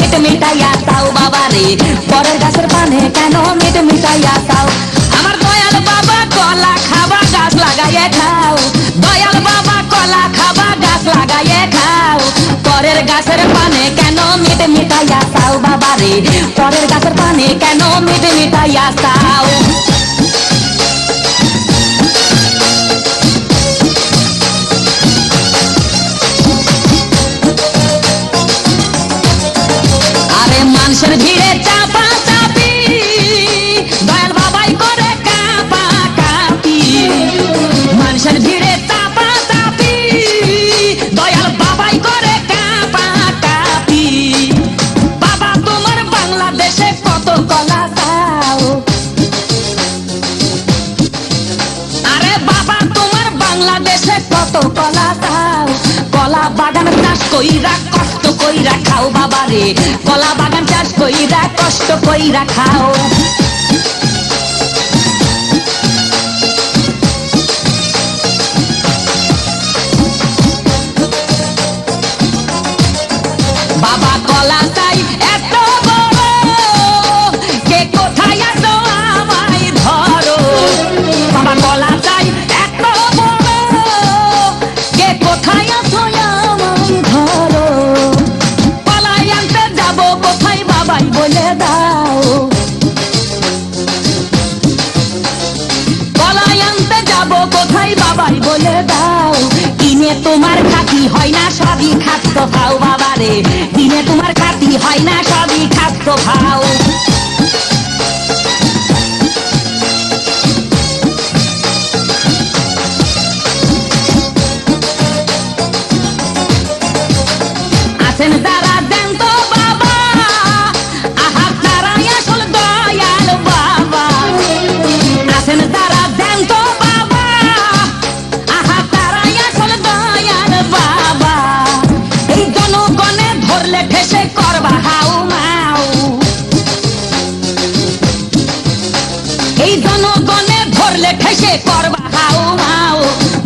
Meet মিটাইয়া চাও বাবা রে, পরের গাছের পানে কেন মিট মিটাইয়া চাও। আমার দয়াল বাবা কলা খাবা গাছ লাগাইয়ে খাও, দয়াল বাবা কলা খাবা গাছ লাগাইয়ে খাও, পরের গাছের পানে কেন মিট মিটাইয়া চাও বাবা রে, পরের গাছের পানে কেন মিট মিটাইয়া চাও। আরে মানুষের ভিড়ে চাপা চাপি, দয়াল বাবাই করে কাপা কাপি, মানুষের ভিড়ে চাপা চাপি, দয়াল বাবাই করে কাপা কাপি। বাবা তোমার বাংলাদেশে কত কলা চাও, আরে বাবা তোমার বাংলাদেশে কত কলা চাও, কলা বাগান চাষ কইরা কষ্ট কইরা খাও বাবা রে, কলা বাগান চাষ কইরা কষ্ট কইরা খাও। বাবা কলা চাই এত বড়, কে কোথায় আছো আমায় ধরো, বাবা কলা চাই এত বড়, কে কোথায় আছো আমায় ধরো, কলাই আনতে যাবো কোথায় বাবাই বলে দাও, কলাই আনতে যাবো কোথায় বাবাই বলে দাও। কিনে তোমার খাতি হয় না সবই খাদ্য খাও বাবা রে, কিনে তোমার খাতি হয় না সবই খাদ্য খাও। আছেন যারা দেন তো বাবা, আহার তারাই আসল দয়াল বাবা, আছেন যারা দেন তো বাবা, আহার তারাই আসল দয়াল বাবা। এই জনগণে ধরলে ঠেসে করবা হাউ মাউ, এই জনগণে ধরলে ঠেসে করবা হাউ মাউ,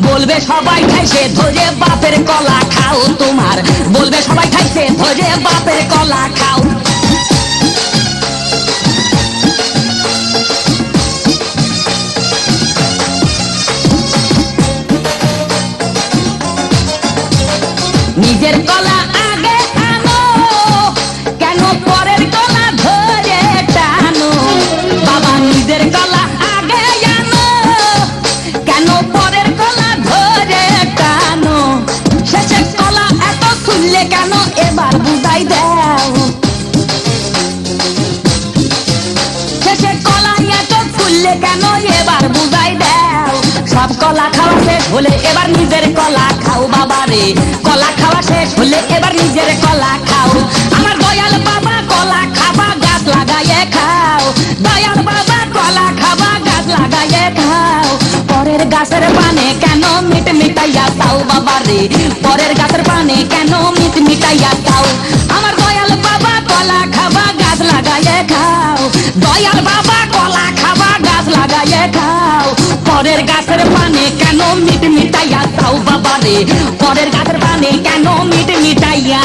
বলবে সবাই ঠেসে ধরে বাপের কলা খাও তোমার, বলবে সবাই ঠেসে ধরে বাপের কলা খাও। নিজের কলা আগে আনো, কেন পরের কলা ধরে টানো, বাবা নিজের কলা আগে আনো, কেন পরের কলা ধরে টানো, শেষের কলা এত খুললে কেন এবার বুঝাই দাও, শেষের কলা এত খুললে কেন এবার বুঝাই দাও। সব কলা খাওয়া শেষ হলে এবার নিজের কলা খাও বাবা রে, কলা খাওয়া শেষ হলে এবার নিজের কলা খাও। আমার দয়াল বাবা কলা খাবা গাছ লাগাইয়ে খাও, দয়াল বাবা কলা খাবা গাছ লাগাইয়ে খাও, পরের গাছের পানে কেন মিট মিটাইয়া চাও বাবা রে, পরের গাছের পানে কেন মিট মিটাইয়া চাও। আমার দয়াল বাবা কলা খাবা গাছ লাগাইয়ে খাও, দয়াল বাবা কলা খাবা গাছ লাগাইয়ে খাও, পরের গাছের পানে কেন মিট মিটাইয়া চাও বাবা রে, পরের গাছের পানে কেন মিট মিটাইয়া